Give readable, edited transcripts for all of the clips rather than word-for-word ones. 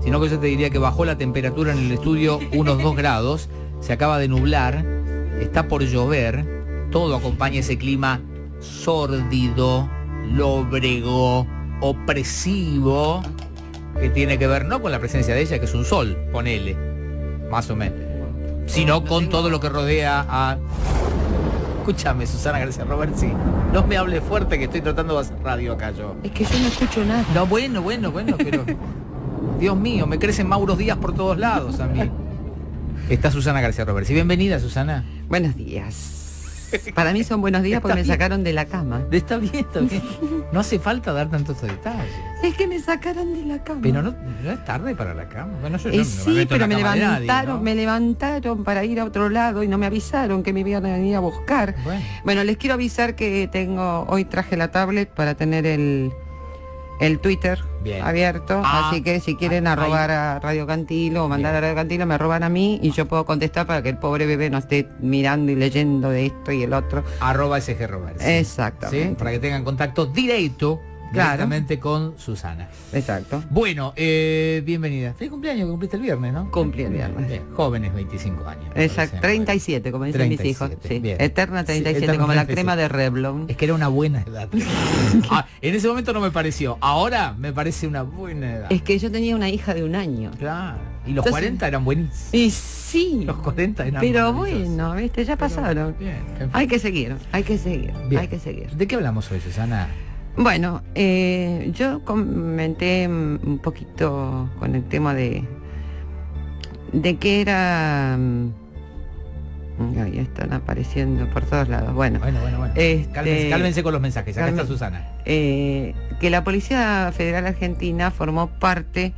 sino que yo te diría que bajó la temperatura en el estudio unos 2 grados, se acaba de nublar, está por llover, todo acompaña ese clima sórdido, lóbrego, opresivo, que tiene que ver no con la presencia de ella, que es un sol, ponele, más o menos, sino con todo lo que rodea a... Escúchame, Susana García Roversi, no me hable fuerte que estoy tratando de hacer radio acá yo. Es que yo no escucho nada. No, bueno, pero... Dios mío, me crecen Mauros Díaz por todos lados a mí. Está Susana García Roversi. Bienvenida, Susana. Buenos días. Para mí son buenos días porque me sacaron de la cama. Está bien. No hace falta dar tantos detalles. Es que me sacaron de la cama. Pero no es tarde para la cama. Bueno, yo sí, pero me levantaron, nadie, ¿no? me levantaron para ir a otro lado y no me avisaron que me iban a venir a buscar. Bueno, les quiero avisar que hoy traje la tablet para tener el Twitter abierto, así que si quieren arrobar a Radio Cantilo o mandar a Radio Cantilo, me arroban a mí y yo puedo contestar para que el pobre bebé no esté mirando y leyendo de esto y el otro. @SG Roversi. Exactamente. ¿Sí? Para que tengan contacto directamente con Susana. Exacto. Bueno, bienvenida. Feliz cumpleaños, que cumpliste el viernes, ¿no? Cumplí el viernes. Bien. Jóvenes, 25 años. Exacto, 37, como dicen mis hijos. Sí. Eterna 37, eterna, como 37. La crema de Revlon. Es que era una buena edad. En ese momento no me pareció. Ahora me parece una buena edad. Es que yo tenía una hija de 1 año. Claro. Y los 40 eran buenísimos. Y sí. Los 40 eran pero bueno, viste, ya pasaron. Bien, en fin. Hay que seguir. ¿De qué hablamos hoy, Susana? Bueno, yo comenté un poquito con el tema de que era... ya están apareciendo por todos lados. Bueno. Cálmense con los mensajes. Acá está Susana. Que la Policía Federal Argentina formó parte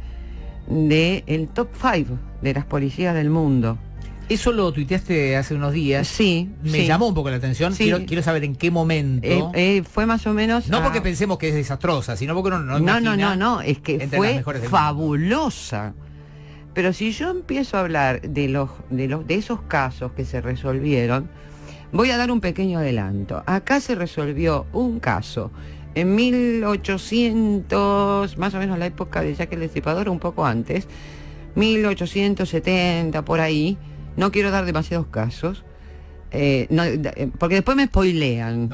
del top 5 de las policías del mundo. Eso lo tuiteaste hace unos días. Sí. Me llamó un poco la atención. Sí. Quiero saber en qué momento. Fue más o menos... No porque pensemos que es desastrosa, sino porque no, es que fue fabulosa. Pero si yo empiezo a hablar de esos casos que se resolvieron, voy a dar un pequeño adelanto. Acá se resolvió un caso en 1800, más o menos la época de Jack el Destripador, un poco antes, 1870, por ahí. No quiero dar demasiados casos, porque después me spoilean.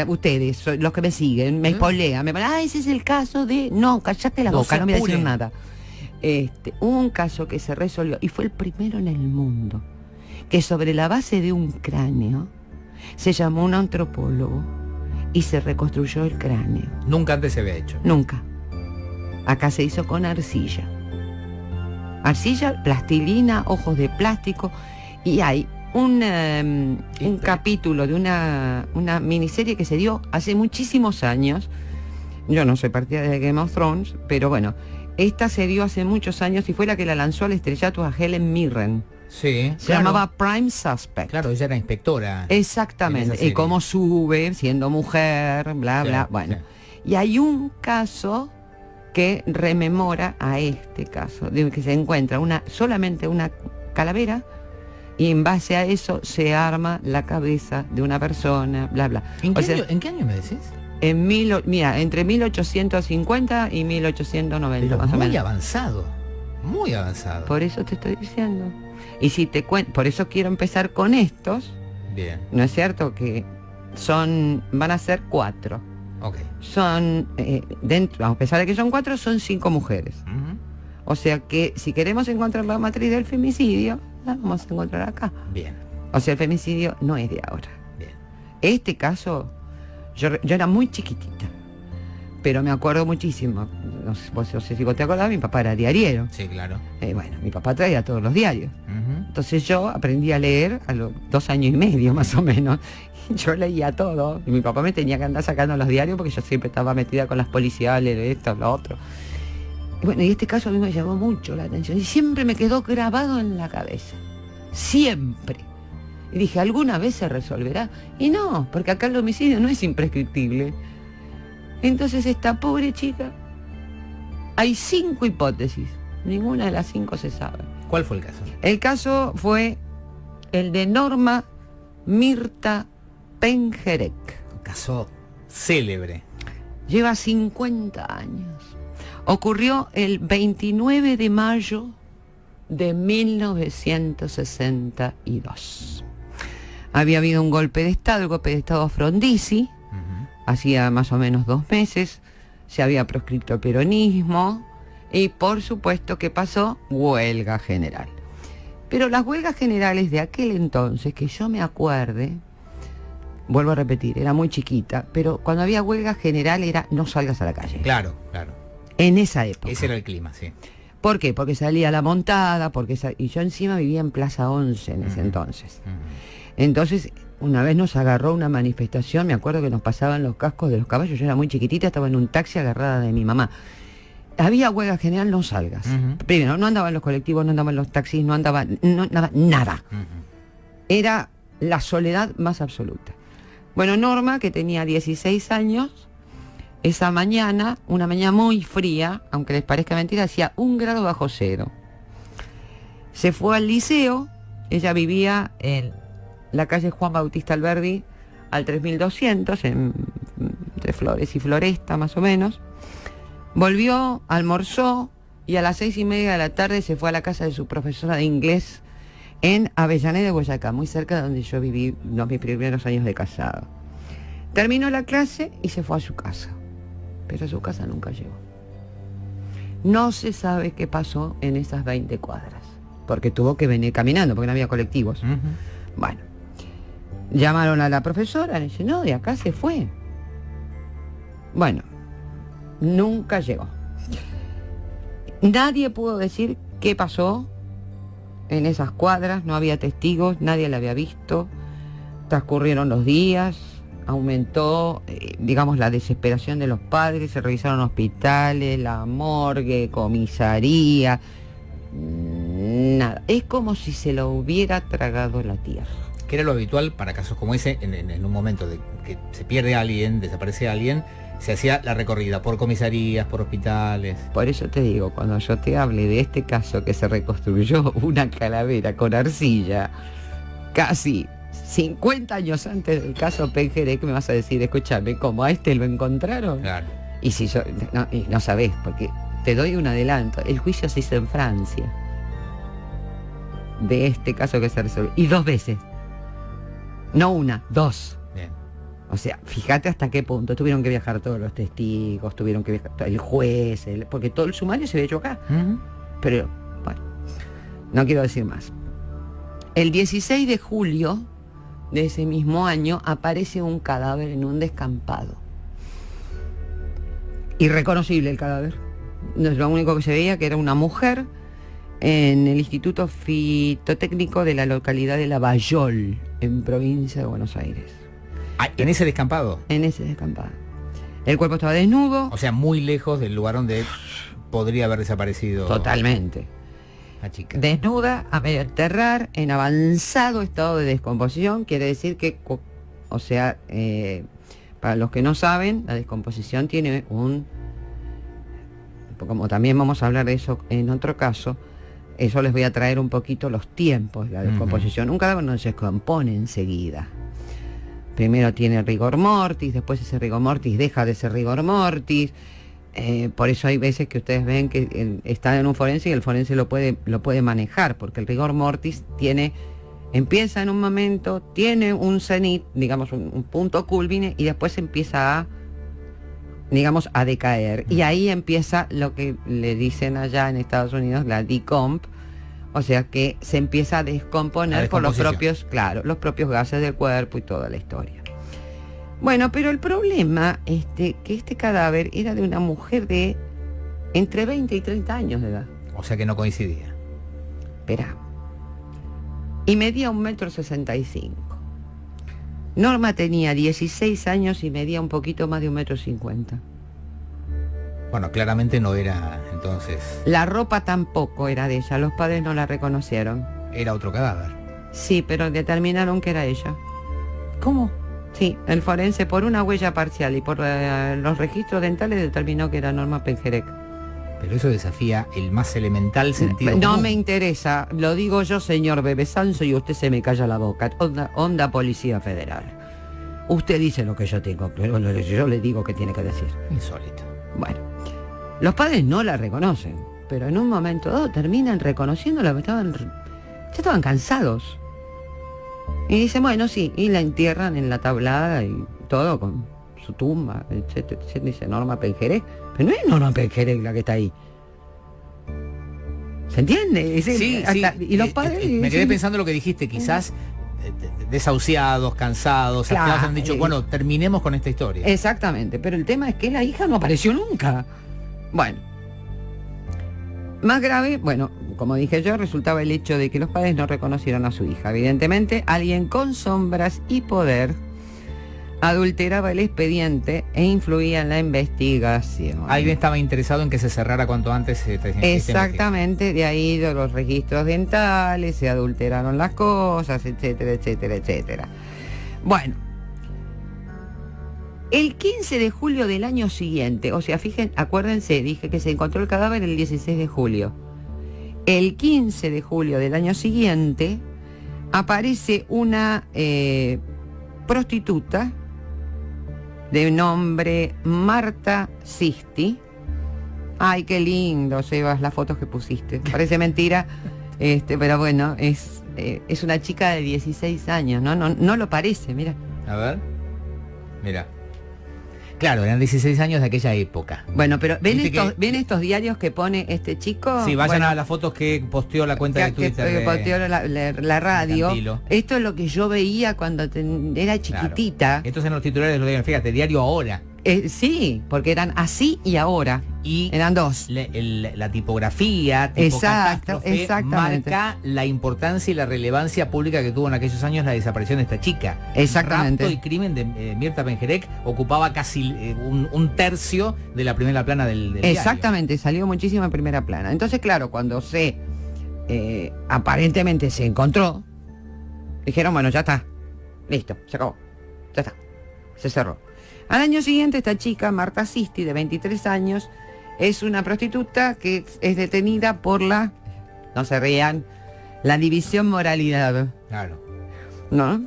Ustedes, los que me siguen, me spoilean. Me van, ese es el caso de... No, callate la boca, no me voy a decir nada. Hubo un caso que se resolvió, y fue el primero en el mundo, que sobre la base de un cráneo, se llamó un antropólogo y se reconstruyó el cráneo. Nunca antes se había hecho. Nunca. Acá se hizo con arcilla. Arcilla, plastilina, ojos de plástico, y hay un capítulo de una miniserie que se dio hace muchísimos años. Yo no soy partidaria de Game of Thrones, pero bueno, esta se dio hace muchos años y fue la que la lanzó al estrellato a Helen Mirren. Sí, se llamaba Prime Suspect. Claro, ella era inspectora. Exactamente, y cómo sube siendo mujer, bla, bla, bueno. Y hay un caso que rememora a este caso, de que se encuentra solamente una calavera y en base a eso se arma la cabeza de una persona, bla, bla. ¿En qué año me decís? Mira, entre 1850 y 1890. Pero más o menos. Muy avanzado. Por eso te estoy diciendo. Y si te cuento, por eso quiero empezar con estos. Bien. ¿No es cierto? Que van a ser 4. Okay. Son, a pesar de que son 4, son 5 mujeres. O sea que si queremos encontrar la matriz del femicidio, la vamos a encontrar acá. Bien. O sea, el femicidio no es de ahora. Bien. Este caso, yo era muy chiquitita, pero me acuerdo muchísimo. No sé si vos te acordás, mi papá era diariero. Sí, claro. Bueno, mi papá traía todos los diarios. Entonces yo aprendí a leer a los 2 años y medio más o menos. Yo leía todo y mi papá me tenía que andar sacando los diarios porque yo siempre estaba metida con las policiales, de esto, lo otro. Y bueno, y este caso a mí me llamó mucho la atención y siempre me quedó grabado en la cabeza. Siempre. Y dije, ¿alguna vez se resolverá? Y no, porque acá el homicidio no es imprescriptible. Entonces esta pobre chica, hay 5 hipótesis. Ninguna de las 5 se sabe. ¿Cuál fue el caso? El caso fue el de Norma Mirta Pengerek. Un caso célebre. Lleva 50 años. Ocurrió el 29 de mayo de 1962. Había habido un golpe de Estado, el golpe de Estado a Frondizi, hacía más o menos 2 meses, se había proscrito el peronismo y por supuesto que pasó huelga general. Pero las huelgas generales de aquel entonces, que yo me acuerde, vuelvo a repetir, era muy chiquita, pero cuando había huelga general era no salgas a la calle. Claro, claro. En esa época. Ese era el clima, sí. ¿Por qué? Porque salía la montada, y yo encima vivía en Plaza 11 en ese entonces. Entonces, una vez nos agarró una manifestación, me acuerdo que nos pasaban los cascos de los caballos, yo era muy chiquitita, estaba en un taxi agarrada de mi mamá. Había huelga general, no salgas. Primero, no andaban los colectivos, no andaban los taxis, no andaba nada. Era la soledad más absoluta. Bueno, Norma, que tenía 16 años, esa mañana, una mañana muy fría, aunque les parezca mentira, hacía 1 grado bajo cero. Se fue al liceo, ella vivía en la calle Juan Bautista Alberdi, al 3200, entre Flores y Floresta, más o menos. Volvió, almorzó y a las 6:30 de la tarde se fue a la casa de su profesora de inglés en Avellaneda de Boyacá, muy cerca de donde yo viví mis primeros años de casado. Terminó la clase y se fue a su casa, pero a su casa nunca llegó. No se sabe qué pasó en esas 20 cuadras, porque tuvo que venir caminando, porque no había colectivos. Bueno, llamaron a la profesora, le dice, no, de acá se fue. Bueno, nunca llegó. Nadie pudo decir qué pasó en esas cuadras, no había testigos, nadie la había visto. Transcurrieron los días, aumentó, digamos, la desesperación de los padres, se revisaron hospitales, la morgue, comisaría, nada. Es como si se lo hubiera tragado la tierra. Que era lo habitual para casos como ese, en un momento de que se pierde alguien, desaparece alguien, se hacía la recorrida por comisarías, por hospitales. Por eso te digo, cuando yo te hable de este caso que se reconstruyó una calavera con arcilla, casi 50 años antes del caso Pengerek, me vas a decir, escúchame, ¿cómo a este lo encontraron? Claro. Y si yo, no sabés, porque te doy un adelanto, el juicio se hizo en Francia, de este caso que se resolvió, y 2 veces. No una, 2. Bien. O sea, fíjate hasta qué punto. Tuvieron que viajar todos los testigos, tuvieron que viajar el juez, porque todo el sumario se había hecho acá. Pero, bueno, no quiero decir más. El 16 de julio de ese mismo año aparece un cadáver en un descampado. Irreconocible el cadáver. No es lo único que se veía, que era una mujer en el Instituto Fitotécnico de la localidad de Lavallol, en provincia de Buenos Aires. Ah, ¿en ese descampado? En ese descampado. El cuerpo estaba desnudo. O sea, muy lejos del lugar donde podría haber desaparecido. Totalmente. La chica. Desnuda, a medio enterrar, en avanzado estado de descomposición. Quiere decir que, o sea, para los que no saben, la descomposición tiene como también vamos a hablar de eso en otro caso, eso les voy a traer un poquito los tiempos de la descomposición. Un cadáver no se descompone enseguida. Primero tiene rigor mortis, después ese rigor mortis deja de ser rigor mortis. Por eso hay veces que ustedes ven que está en un forense y el forense lo puede manejar, porque el rigor mortis empieza en un momento, tiene un cenit, digamos un punto culmine, y después empieza a decaer. Y ahí empieza lo que le dicen allá en Estados Unidos la decomp, o sea que se empieza a descomponer por los propios gases del cuerpo y toda la historia. Bueno, pero el problema es que este cadáver era de una mujer de entre 20 y 30 años de edad. O sea que no coincidía. Espera. Y medía 1,65 m. Norma tenía 16 años y medía un poquito más de 1,50 m. Bueno, claramente no era entonces. La ropa tampoco era de ella, los padres no la reconocieron. Era otro cadáver. Sí, pero determinaron que era ella. ¿Cómo? Sí, el forense por una huella parcial y por los registros dentales determinó que era Norma Pengerek. Pero eso desafía el más elemental sentido No común. me interesa, lo digo yo, señor Bebesanzo, y usted se me calla la boca. Onda Policía Federal. Usted dice lo que yo tengo, pero yo le digo que tiene que decir. Insólito. Bueno, Los padres no la reconocen, pero en un momento dado terminan reconociéndola, ya estaban cansados. Y dicen, bueno, sí, y la entierran en la tablada y todo con su tumba, etcétera, etcétera. Dice Norma Pengeré, pero no es Norma Pengeré la que está ahí. ¿Se entiende? Sí, hasta, sí. Y los padres... Me quedé pensando lo que dijiste, quizás desahuciados, cansados, Claro, afiados, han dicho, bueno, terminemos con esta historia. Exactamente, pero el tema es que la hija no apareció nunca. Bueno, más grave, bueno, como dije yo, resultaba el hecho de que los padres no reconocieron a su hija. Evidentemente, alguien con sombras y poder adulteraba el expediente e influía en la investigación. Alguien estaba interesado en que se cerrara cuanto antes. Exactamente, de ahí de los registros dentales, se adulteraron las cosas, etcétera, etcétera, etcétera. Bueno, el 15 de julio del año siguiente, o sea, acuérdense, dije que se encontró el cadáver el 16 de julio. El 15 de julio del año siguiente aparece una prostituta de nombre Marta Sisti. Ay, qué lindo, Sebas, las fotos que pusiste. Parece mentira, pero bueno, es una chica de 16 años, no lo parece, mira. A ver, mira. Claro, eran 16 años de aquella época. Bueno, pero ¿ven estos diarios que pone este chico? Sí, vayan a las fotos que posteó la cuenta de Twitter. Que posteó la radio. Esto es lo que yo veía cuando era chiquitita. Claro. Estos eran los titulares de los diarios. Fíjate, Diario Ahora. Sí, porque eran Así y Ahora. Y eran dos. La tipografía, tipo catástrofe, marca la importancia y la relevancia pública que tuvo en aquellos años la desaparición de esta chica. Exactamente. El rapto y crimen de Mirta Pengerek ocupaba casi un tercio de la primera plana del Exactamente, diario. Salió muchísimo en primera plana. Entonces, claro, cuando aparentemente se encontró, dijeron, bueno, ya está, listo, se acabó, ya está, se cerró. Al año siguiente, esta chica, Marta Sisti, de 23 años, es una prostituta que es detenida por no se rían, la División Moralidad. Claro. ¿No?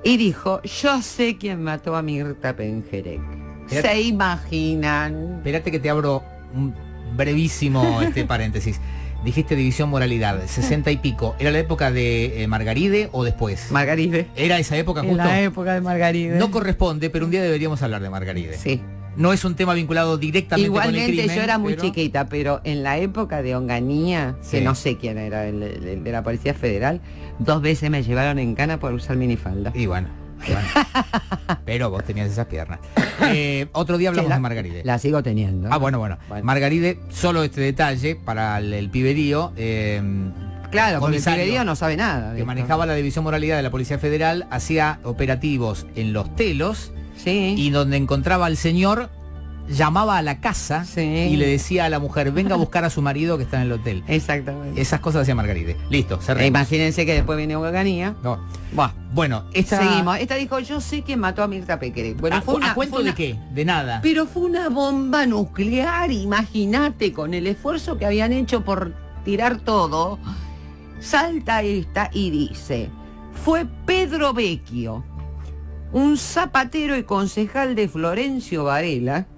Y dijo, yo sé quién mató a Mirta Pengerek. ¿Se imaginan? Espérate que te abro un brevísimo paréntesis. Dijiste División Moralidad, 60 y pico. ¿Era la época de Margaride o después? Margaride. ¿Era esa época justo? En la época de Margaride. No corresponde, pero un día deberíamos hablar de Margaride. Sí. No es un tema vinculado directamente con el crimen. Igualmente yo era muy chiquita, pero en la época de Onganía, que no sé quién era, el de la Policía Federal, 2 veces me llevaron en cana por usar minifalda. Y bueno. Pero vos tenías esas piernas. Otro día hablamos de Margaride. La sigo teniendo. Bueno. Margaride, solo este detalle para el piberío. Claro, porque el piberío no sabe nada. Que manejaba la División Moralidad de la Policía Federal, hacía operativos en Los Telos. Sí. Y donde encontraba al señor, llamaba a la casa y le decía a la mujer, venga a buscar a su marido que está en el hotel. Exactamente. Esas cosas hacía Margaride. Listo, cerremos. Imagínense que después viene Onganía. No. Bueno, seguimos. Esta dijo, yo sé quién mató a Mirta Pengerek. Bueno, ¿A cuento de qué? De nada. Pero fue una bomba nuclear, imagínate, con el esfuerzo que habían hecho por tirar todo. Salta esta y dice, fue Pedro Vecchio, un zapatero y concejal de Florencio Varela,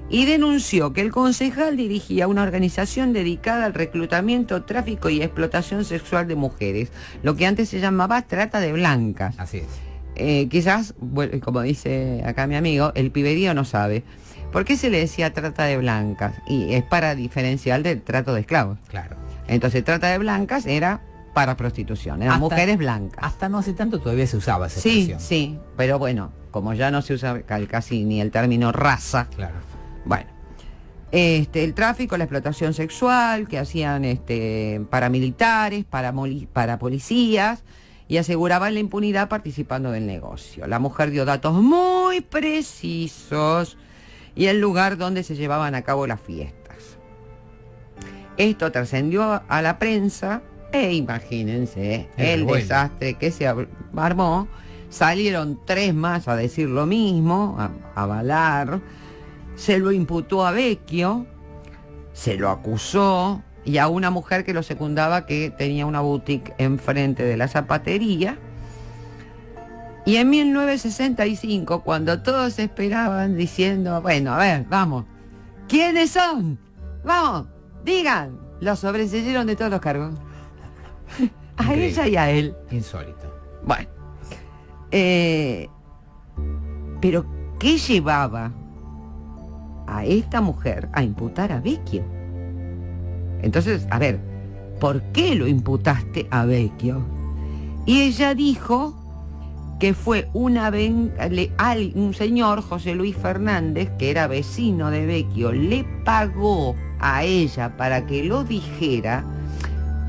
y denunció que el concejal dirigía una organización dedicada al reclutamiento, tráfico y explotación sexual de mujeres, lo que antes se llamaba trata de blancas. Así es. Quizás, bueno, como dice acá mi amigo, el piberío no sabe. ¿Por qué se le decía trata de blancas? Y es para diferenciar del trato de esclavos. Claro. Entonces trata de blancas era para prostitución, eran mujeres blancas. Hasta no hace tanto todavía se usaba esa expresión. Sí, pero bueno, como ya no se usa casi ni el término raza. Claro. Bueno, el tráfico, la explotación sexual que hacían paramilitares, para policías, y aseguraban la impunidad participando del negocio. La mujer dio datos muy precisos y el lugar donde se llevaban a cabo las fiestas. Esto trascendió a la prensa e imagínense el desastre que se armó. Salieron 3 más a decir lo mismo, a avalar. Se lo imputó a Vecchio, se lo acusó, y a una mujer que lo secundaba, que tenía una boutique enfrente de la zapatería. Y en 1965, cuando todos esperaban diciendo, bueno, a ver, vamos, ¿Quiénes son? Vamos, digan. Lo sobreseyeron de todos los cargos. A Increíble. ella y a él. Insólito. Bueno. Pero, ¿qué llevaba a esta mujer a imputar a Vecchio? Entonces, a ver, ¿por qué lo imputaste a Vecchio? Y ella dijo que fue un señor, José Luis Fernández, que era vecino de Vecchio, le pagó a ella para que lo dijera.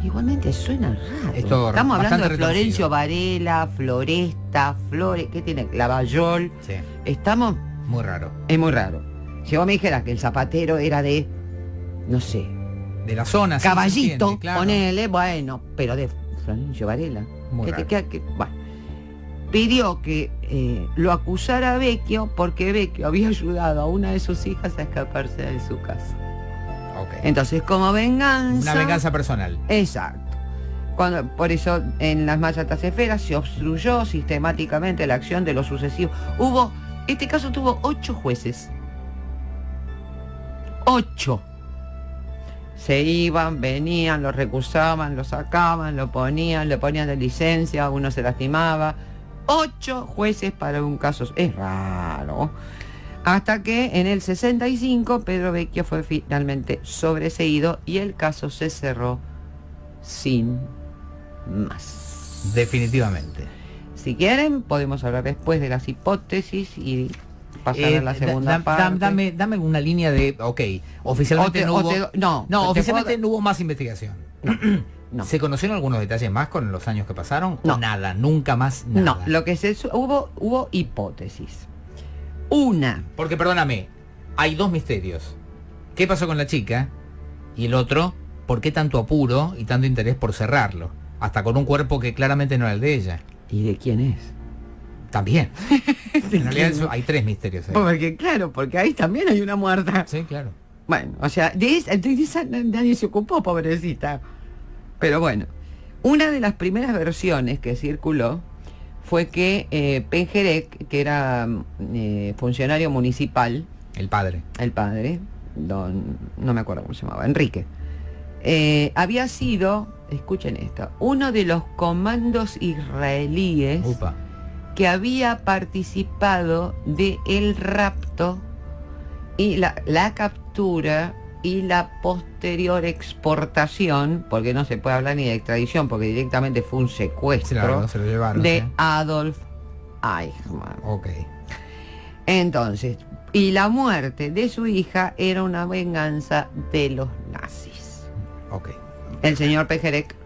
Igualmente suena raro. Es todo Estamos hablando de bastante Florencio retorcido. Varela, Floresta, Flores, ¿qué tiene? Lavallol. Sí, Estamos, muy raro. es muy raro. Si vos me dijeras que el zapatero era de, no sé, De la zona, sí, se Caballito, entiende, claro. ponele, bueno, pero de Florencio Varela. Muy raro. Bueno. Pidió que lo acusara a Vecchio porque Vecchio había ayudado a una de sus hijas a escaparse de su casa. Ok. Entonces, como venganza... Una venganza personal. Exacto. Por eso, en las más altas esferas se obstruyó sistemáticamente la acción de los sucesivos. Este caso tuvo 8 jueces. 8. Se iban, venían, lo recusaban, lo sacaban, lo ponían, le ponían de licencia, uno se lastimaba. 8 jueces para un caso. Es raro. Hasta que en el 65 Pedro Vecchio fue finalmente sobreseído y el caso se cerró sin más. Definitivamente. Si quieren, podemos hablar después de las hipótesis y pasar a la segunda parte. Dame una línea de... Ok, oficialmente no hubo... no, oficialmente no hubo más investigación. No. ¿Se conocieron algunos detalles más con los años que pasaron? No. ¿O nada? Nunca más nada. No, lo que hubo hipótesis. Una. Porque, perdóname, hay 2 misterios. ¿Qué pasó con la chica? Y el otro, ¿por qué tanto apuro y tanto interés por cerrarlo? Hasta con un cuerpo que claramente no era el de ella. ¿Y de quién es? También. En realidad hay 3 misterios ahí. Porque ahí también hay una muerta. Sí, claro. Bueno, o sea, de esa nadie se ocupó, pobrecita. Pero bueno, una de las primeras versiones que circuló fue que Pengerek, que era funcionario municipal, El padre. el padre, no me acuerdo cómo se llamaba, Enrique, había sido, escuchen esto, uno de los comandos israelíes Upa. que había participado de el rapto y la captura y la posterior exportación, porque no se puede hablar ni de extradición, porque directamente fue un secuestro, Sí, la verdad, se lo llevaron, de sí. Adolf Eichmann. Ok. Entonces, y la muerte de su hija era una venganza de los nazis. Ok. El señor Pejerek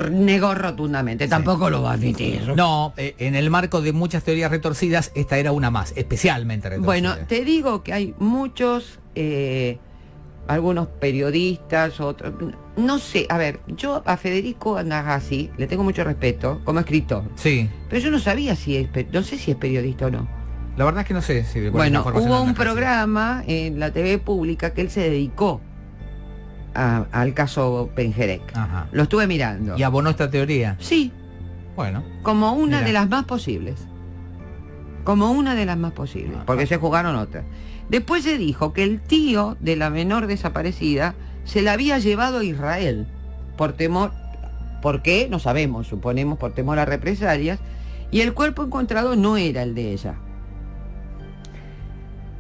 negó rotundamente, Sí. tampoco lo va a admitir. No, en el marco de muchas teorías retorcidas, esta era una más, especialmente retorcida. Bueno, te digo que hay muchos, algunos periodistas, otros, no sé, a ver, yo a Federico Andagasi le tengo mucho respeto como escritor, Sí, pero yo no sabía no sé si es periodista o no. la verdad es que no sé si... cuál es la Bueno, información hubo de un Andrés. programa en la TV pública que él se dedicó al caso Pengerek. Ajá. Lo estuve mirando. ¿Y abonó esta teoría? Sí, Bueno. como una Mirá. de las más posibles. Como una de las más posibles, Ajá. porque se jugaron otras. Después se dijo que el tío de la menor desaparecida se la había llevado a Israel por temor, ¿por qué? No sabemos, suponemos por temor a represalias, y el cuerpo encontrado no era el de ella.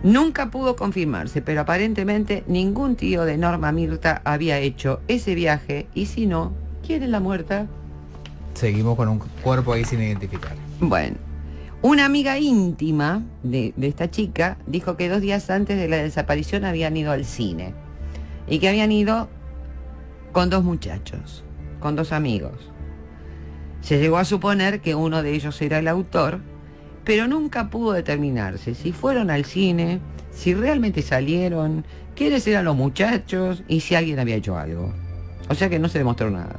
Nunca pudo confirmarse, pero aparentemente ningún tío de Norma Mirta había hecho ese viaje, y si no, ¿quién es la muerta? Seguimos con un cuerpo ahí sin identificar. Bueno, una amiga íntima de esta chica dijo que 2 días antes de la desaparición habían ido al cine y que habían ido con 2 muchachos, con 2 amigos. Se llegó a suponer que uno de ellos era el autor, pero nunca pudo determinarse si fueron al cine, si realmente salieron, quiénes eran los muchachos y si alguien había hecho algo. O sea que no se demostró nada.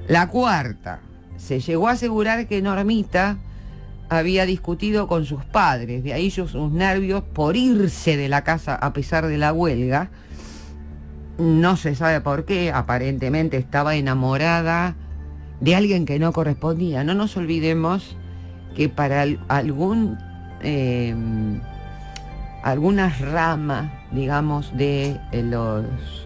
La cuarta, se llegó a asegurar que Normita había discutido con sus padres, de ahí sus nervios por irse de la casa a pesar de la huelga. No se sabe por qué, aparentemente estaba enamorada de alguien que no correspondía. No nos olvidemos que para algún algunas ramas, digamos, de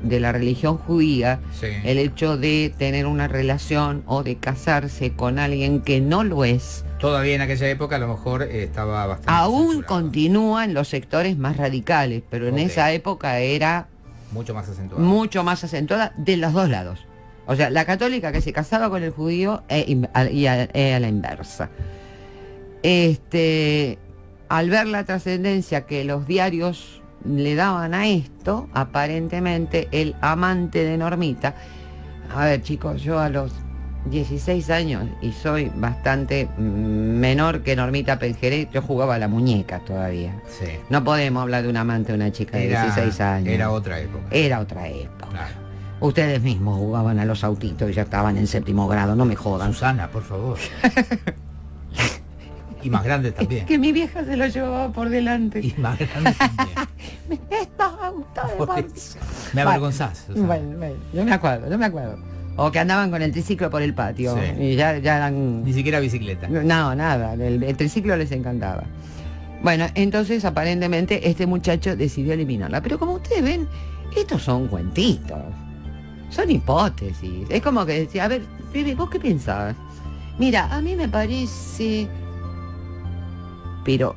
la religión judía, Sí. el hecho de tener una relación o de casarse con alguien que no lo es, Todavía en aquella época a lo mejor estaba bastante aún censurado. continúa en los sectores más radicales, pero en Ok. esa época era Mucho más acentuado. mucho más acentuada de los dos lados. O sea, la católica que se casaba con el judío y a la inversa. Al ver la trascendencia que los diarios le daban a esto, aparentemente el amante de Normita, a ver chicos, yo a los 16 años y soy bastante menor que Normita Pengeré, yo jugaba a la muñeca todavía. Sí. No podemos hablar de un amante de una chica de 16 años. Era otra época. Era otra época. Claro. Ustedes mismos jugaban a los autitos y ya estaban en 7º grado, no me jodan. Susana, por favor. Y más grandes también. Que mi vieja se lo llevaba por delante. Y más grandes también. Estos autos de Por bolsa. eso. Me avergonzás, Susana. Bueno, yo me acuerdo. O que andaban con el triciclo por el patio. Sí. Y ya eran... Ni siquiera bicicleta. No, nada, el triciclo les encantaba. Bueno, entonces aparentemente este muchacho decidió eliminarla. Pero como ustedes ven, estos son cuentitos. Son hipótesis. Es como que decía, a ver, pibe, ¿vos qué pensabas? Mira, a mí me parece... Pero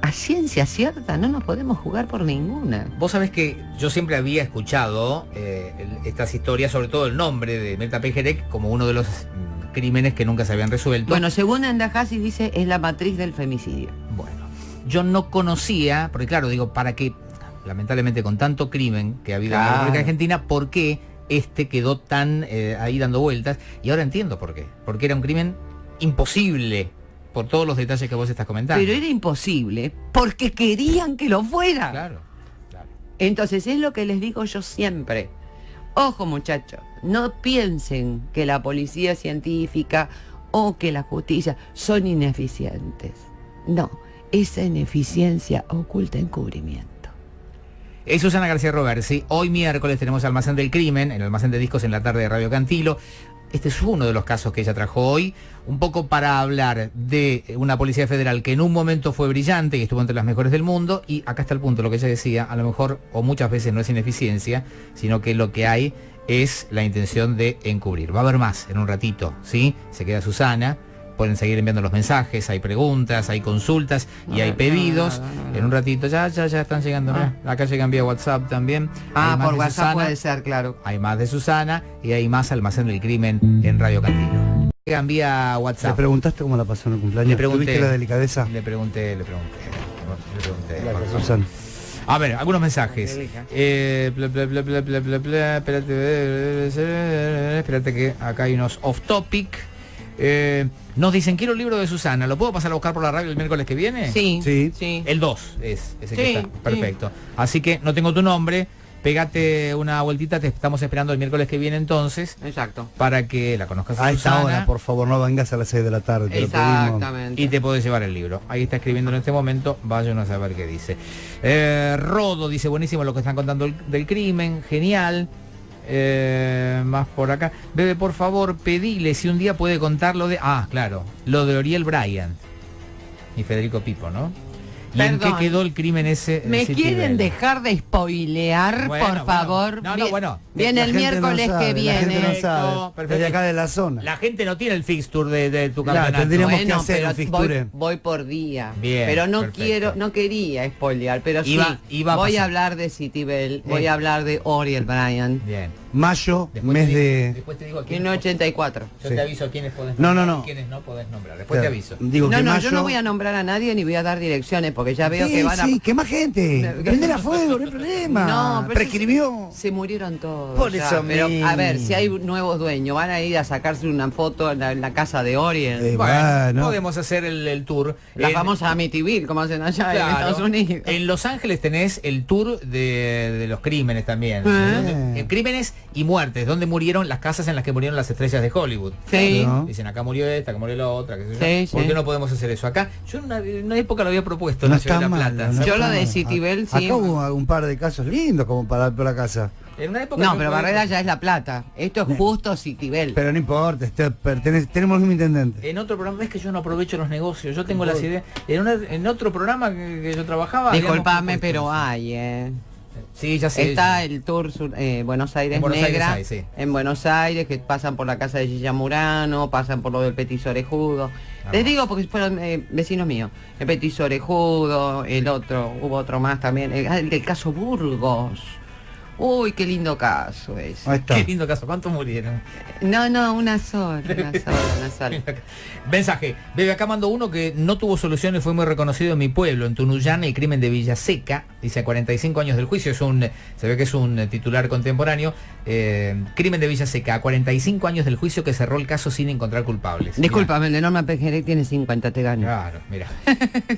a ciencia cierta no nos podemos jugar por ninguna. Vos sabés que yo siempre había escuchado estas historias, sobre todo el nombre de Mirta Pejerek, como uno de los crímenes que nunca se habían resuelto. Bueno, según Andajasi dice, es la matriz del femicidio. Bueno, yo no conocía, porque claro, digo, para qué, lamentablemente con tanto crimen que ha habido en la Claro. República Argentina, ¿por qué quedó tan ahí dando vueltas? Y ahora entiendo por qué. Porque era un crimen imposible, por todos los detalles que vos estás comentando. Pero era imposible, porque querían que lo fuera. Claro, claro. Entonces es lo que les digo yo siempre. Ojo muchachos, no piensen que la policía científica o que la justicia son ineficientes. No, esa ineficiencia oculta encubrimiento. Es Susana García Roversi. Hoy miércoles tenemos Almacén del Crimen, el Almacén de Discos en la tarde de Radio Cantilo. Este es uno de los casos que ella trajo hoy, un poco para hablar de una policía federal que en un momento fue brillante y estuvo entre las mejores del mundo, y acá está el punto, lo que ella decía, a lo mejor o muchas veces no es ineficiencia, sino que lo que hay es la intención de encubrir. Va a haber más en un ratito, ¿sí? Se queda Susana, pueden seguir enviando los mensajes, hay preguntas, hay consultas y hay pedidos. En un ratito ya están llegando, mirá, acá llegan vía WhatsApp también. Hay más Por de WhatsApp Susana. puede ser, claro. Hay más de Susana y hay más Almacén del Crimen en Radio Cantilo. Llegan vía ¿Le WhatsApp. preguntaste cómo la pasó en el cumpleaños? Le pregunté. ¿Tuviste la delicadeza? Le pregunté. Gracias, Susana. A ver, algunos mensajes. Espérate que acá hay unos off topic. Nos dicen, quiero el libro de Susana, ¿lo puedo pasar a buscar por la radio el miércoles que viene? Sí, Sí. sí. El 2 es ese que Sí, está. Perfecto. Así que no tengo tu nombre, pégate una vueltita, te estamos esperando el miércoles que viene entonces, Exacto. para que la conozcas a A esta Susana. hora, por favor, no vengas a las 6 de la tarde, te lo pedimos. Exactamente. Y te podés llevar el libro. Ahí está escribiendo en este momento, vayan a saber qué dice. Rodo dice, buenísimo lo que están contando del crimen, genial. Más por acá. Bebe, por favor, pedile si un día puede contar lo de... Ah, claro, lo de Oriel Bryant y Federico Pipo, ¿no? ¿Y en qué Perdón. quedó el crimen ese? ¿Me City quieren Bell? dejar de spoilear, Bueno, por bueno. favor? No, bueno. Viene La el gente miércoles no sabe, que la gente viene. no sabe. Perfecto. Desde acá de la zona. La gente no tiene el fixture de tu Claro, campeonato. tendríamos que hacer pero un fixture. voy por día. Bien, pero no perfecto. no quería spoilear, pero Iba sí. a Voy pasar. a hablar de City Bell, voy a hablar de Oriel Bryant. Bien. Mayo, Después mes te digo- de... Después te digo a En quiénes 84. Yo Sí. te aviso a quiénes podés No, nombrar no. y quiénes no podés nombrar. Después te aviso. Digo No, que no, mayo... yo no voy a nombrar a nadie ni voy a dar direcciones porque ya veo Sí, que van a... sí, que más gente. Prender a fuego, no hay problema. No, pero Prescribió. se murieron todos. Por ya. eso Pero a ver, mismo. si hay nuevos dueños, van a ir a sacarse una foto en la casa de Oriel. Bueno, Bueno. podemos hacer el tour. La En- famosa Amityville, como hacen allá en Claro. Estados Unidos. En Los Ángeles tenés el tour de los crímenes también. Crímenes y muertes, donde murieron las casas en las que murieron las estrellas de Hollywood. Sí. No. Dicen, acá murió esta, acá murió la otra, qué sé yo. Sí, ¿Por sí. qué no podemos hacer eso acá? Yo en una época lo había propuesto en No la Ciudad está de La mal. Plata. no Yo está lo de mal. City Bell, sí. Acá hubo un par de casos lindos como para la casa. En una época No, yo pero podía- Barrera ya es La Plata. Esto es justo Citibel. Pero no importa, tenemos el mismo intendente. En otro programa, es que yo no aprovecho los negocios, yo tengo las ideas. En otro programa que yo trabajaba... Disculpame, habíamos pero propuesto hay, Sí, ya sé. Está el tour Buenos Aires En Buenos Negra, Aires hay, sí. en Buenos Aires, que pasan por la casa de Gilla Murano, pasan por lo del Petiso Orejudo. Ah. Les digo porque fueron vecinos míos. El Petiso Orejudo, hubo otro más también, el del caso Burgos. Uy, qué lindo caso ese. Ahí está. Qué lindo caso, ¿cuántos murieron? No, una sola. Mensaje, Bebe, acá mando uno que no tuvo solución y fue muy reconocido en mi pueblo, en Tunuyán, el crimen de Villaseca, dice a 45 años del juicio, se ve que es un titular contemporáneo, crimen de Villaseca, a 45 años del juicio que cerró el caso sin encontrar culpables. Discúlpame, el de Norma Pejerec tiene 50, te gano. Claro, mira.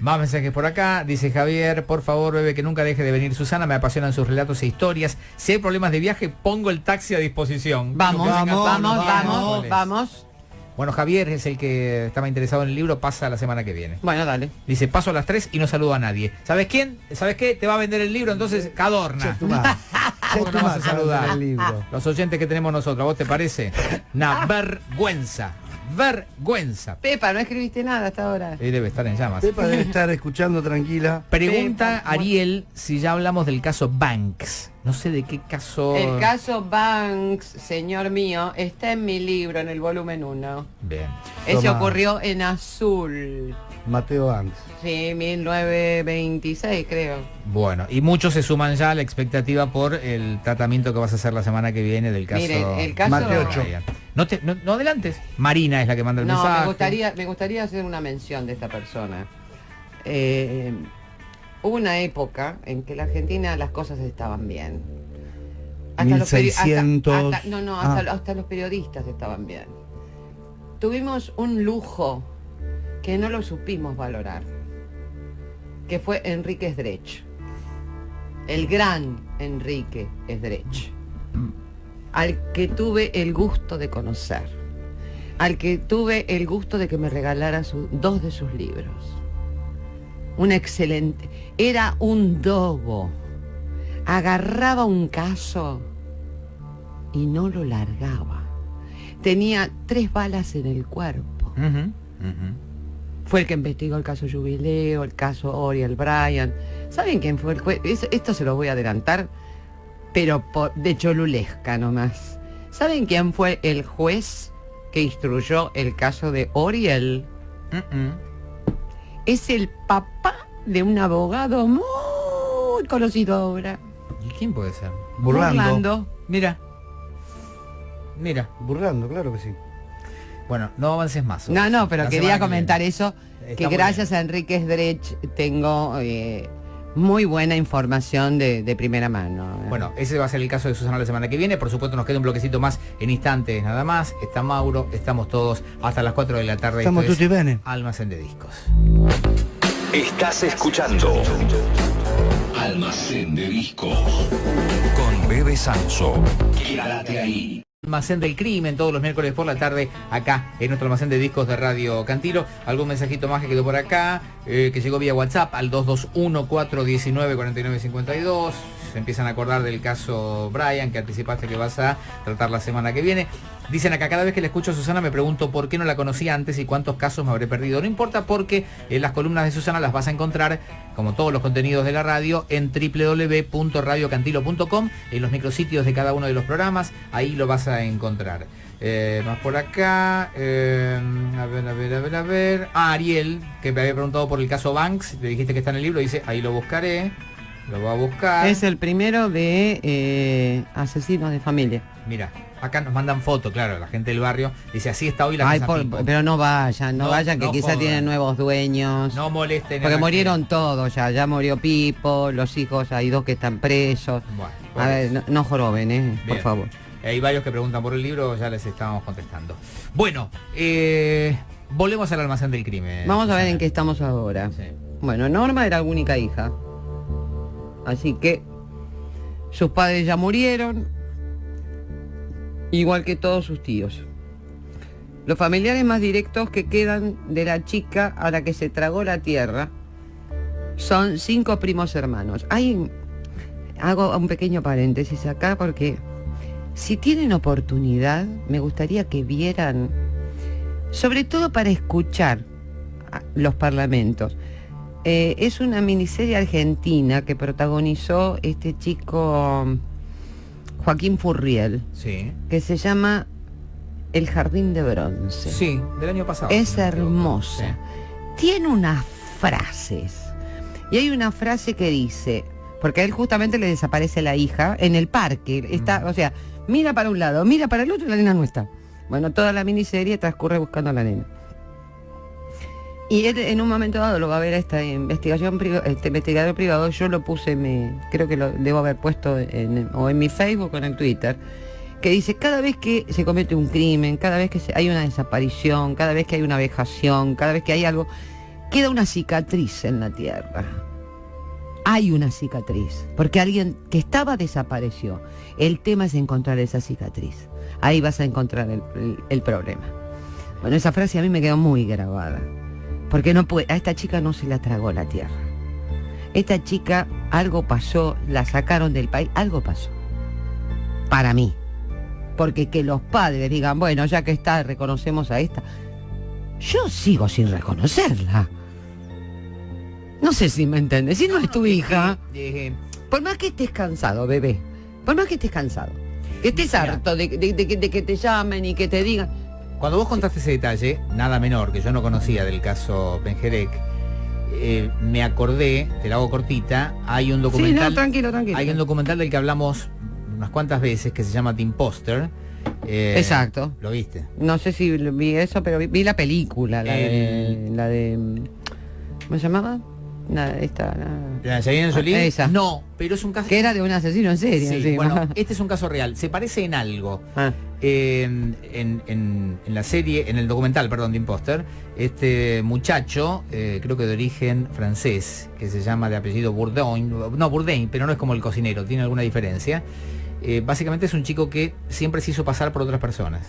Más mensajes por acá, dice Javier, por favor, Bebe, que nunca deje de venir Susana, me apasionan sus relatos e historias. Si hay problemas de viaje, pongo el taxi a disposición. Vamos. Bueno, Javier es el que estaba interesado en el libro, pasa la semana que viene. Bueno, dale. Dice, paso a las 3 y no saludo a nadie. ¿Sabes quién? ¿Sabes qué? Te va a vender el libro, entonces Cadorna. Tu madre. ¿Cómo que no vas a saludar? El libro. Los oyentes que tenemos nosotros, ¿a vos te parece? Una vergüenza. Vergüenza. Pepa, no escribiste nada hasta ahora. Debe estar en llamas. Pepa debe estar escuchando tranquila. Pregunta Pepa, Ariel si ya hablamos del caso Banks. No sé de qué caso... El caso Banks, señor mío, está en mi libro, en el volumen 1. Bien. Ese Toma. ocurrió en Azul. Mateo Banks. Sí, 1926 creo. Bueno, y muchos se suman ya a la expectativa por el tratamiento que vas a hacer la semana que viene del caso... Mire, el caso... Mateo Ocho. Ryan. No adelantes. Marina es la que manda el No, mensaje. me gustaría hacer una mención de esta persona. Hubo una época en que en la Argentina las cosas estaban bien. 1600. Hasta los periodistas estaban bien. Tuvimos un lujo que no lo supimos valorar, que fue Enrique Sdrech, el gran Enrique Sdrech, al que tuve el gusto de conocer, al que tuve el gusto de que me regalara dos de sus libros. Un excelente, era un dogo, agarraba un caso y no lo largaba. Tenía 3 balas en el cuerpo. Fue el que investigó el caso Jubileo, el caso Oriel Bryan. ¿Saben quién fue el juez? Esto se lo voy a adelantar, pero de cholulesca nomás. ¿Saben quién fue el juez que instruyó el caso de Oriel? Es el papá de un abogado muy conocido ahora. ¿Y quién puede ser? Burlando. Mira. Burlando, claro que sí. Bueno, no avances más. No, pero La quería semana que comentar viene. eso, Está que muy gracias bien. a Enrique Sdrech tengo muy buena información de primera mano. Bueno, ese va a ser el caso de Susana la semana que viene. Por supuesto, nos queda un bloquecito más en instantes nada más. Está Mauro, estamos todos hasta las 4 de la tarde. Estamos Esto es tutti bene. Almacén de Discos. Estás escuchando Almacén de Discos con Bebe Sanso. Quédate ahí. Almacén del Crimen, todos los miércoles por la tarde, acá en nuestro almacén de discos de Radio Cantilo. Algún mensajito más que quedó por acá, que llegó vía WhatsApp al 221-419-4952. Se empiezan a acordar del caso Brian, que anticipaste que vas a tratar la semana que viene. Dicen acá, cada vez que le escucho a Susana me pregunto por qué no la conocí antes y cuántos casos me habré perdido. No importa, porque las columnas de Susana las vas a encontrar, como todos los contenidos de la radio, en www.radiocantilo.com, en los micrositios de cada uno de los programas. Ahí lo vas a encontrar. Más por acá, a ver. Ariel, que me había preguntado por el caso Banks, le dijiste que está en el libro, dice, ahí lo buscaré, lo va a buscar. Es el primero de asesinos de familia. Mira, acá nos mandan fotos, claro, la gente del barrio, dice, así está hoy la Ay, casa Pipo. pero no vayan, que no quizá jodan. tienen nuevos dueños. No molesten a Porque la murieron todos ya murió Pipo, los hijos, hay 2 que están presos. gente. Bueno, A ver, no joroben, por Bien. favor. Hay varios que preguntan por el libro, ya les estábamos contestando. Bueno, volvemos al almacén del crimen. Vamos a ver Susana. en qué estamos ahora. Sí. Bueno, Norma era la única hija. Así que sus padres ya murieron, igual que todos sus tíos. Los familiares más directos que quedan de la chica a la que se tragó la tierra son 5 primos hermanos. hago un pequeño paréntesis acá porque si tienen oportunidad, me gustaría que vieran, sobre todo para escuchar los parlamentos. Es una miniserie argentina que protagonizó este chico Joaquín Furriel, Sí. que se llama El Jardín de Bronce. Sí, del año pasado. Es si no me equivoco. hermosa. Sí. Tiene unas frases. Y hay una frase que dice, porque a él justamente le desaparece la hija en el parque. Está, o sea, mira para un lado, mira para el otro y la nena no está. Bueno, toda la miniserie transcurre buscando a la nena. Y él en un momento dado lo va a ver a esta investigación, este investigador privado. Yo lo puse, creo que lo debo haber puesto o en mi Facebook o en el Twitter, que dice, cada vez que se comete un crimen, cada vez que hay una desaparición, cada vez que hay una vejación, cada vez que hay algo, queda una cicatriz en la tierra. Hay una cicatriz, porque alguien que estaba desapareció. El tema es encontrar esa cicatriz. Ahí vas a encontrar el problema. Bueno, esa frase a mí me quedó muy grabada, porque a esta chica no se la tragó la tierra. Esta chica, algo pasó, la sacaron del país, algo pasó. Para mí. Porque que los padres digan, bueno, ya que está, reconocemos a esta. Yo sigo sin reconocerla. No sé si me entiendes. Si no es tu hija, por más que estés cansado, bebé, por más que estés cansado, que estés harto de que te llamen y que te digan. Cuando vos contaste ese detalle, nada menor, que yo no conocía del caso Pengerek, me acordé, te la hago cortita, hay un documental. Sí, no, tranquilo. Hay un documental del que hablamos unas cuantas veces que se llama The Imposter. Exacto. ¿Lo viste? No sé si vi eso, pero vi la película, la de ¿cómo se llamaba? ¿La de Angelina Jolie? Esa. No, pero es un caso... Que era de un asesino en serie. Sí, encima. bueno, este es un caso real. Se parece en algo. Ah. En la serie, en el documental, perdón, de Imposter, este muchacho, creo que de origen francés, que se llama de apellido Bourdain, no Bourdain, pero no es como el cocinero, tiene alguna diferencia. Básicamente es un chico que siempre se hizo pasar por otras personas.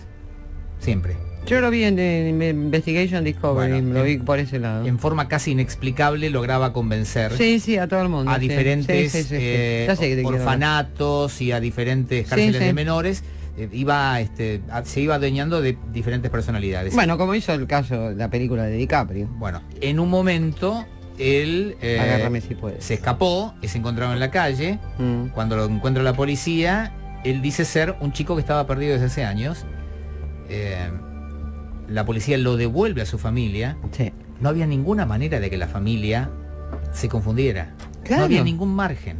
Siempre. Yo lo vi en Investigation Discovery, Bueno, lo vi por ese lado. En forma casi inexplicable lograba convencer Sí, a todo el mundo. a sí. diferentes Sí. Ya sé que te quiero orfanatos y a diferentes cárceles sí. de menores. Se iba adueñando de diferentes personalidades. Bueno, como hizo el caso de la película de DiCaprio. Bueno, en un momento él Agárrame si puedes. se escapó, es encontrado en la calle. Mm. Cuando lo encuentra la policía, él dice ser un chico que estaba perdido desde hace años. La policía lo devuelve a su familia. Sí. No había ninguna manera de que la familia se confundiera. Claro. No había ningún margen.